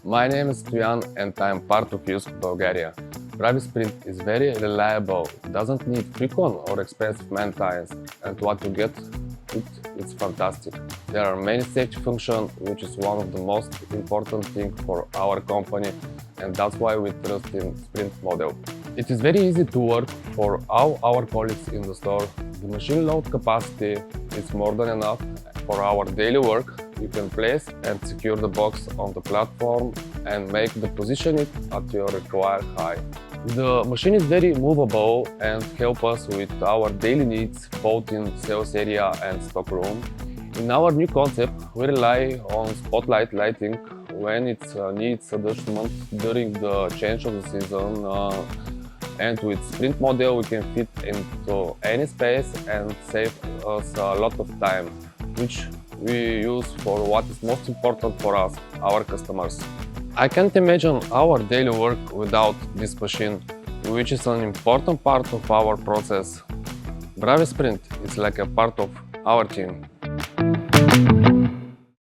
My name is Stoyan and I am part of JYSK Bulgaria. Bravi Sprint is very reliable, doesn't need frequent or expensive maintenance, and what you get it's fantastic. There are many safety functions, which is one of the most important things for our company, and that's why we trust in Sprint model. It is very easy to work for all our colleagues in the store. The machine load capacity is more than enough for our daily work. You can place and secure the box on the platform and make the positioning at your required height. The machine is very movable and help us with our daily needs both in sales area and stock room. In our new concept, we rely on spotlight lighting when it needs adjustment during the change of the season. And with Sprint model, we can fit into any space and save us a lot of time, which we use for what is most important for us, our customers. I can't imagine our daily work without this machine, which is an important part of our process. Bravi Sprint is like a part of our team.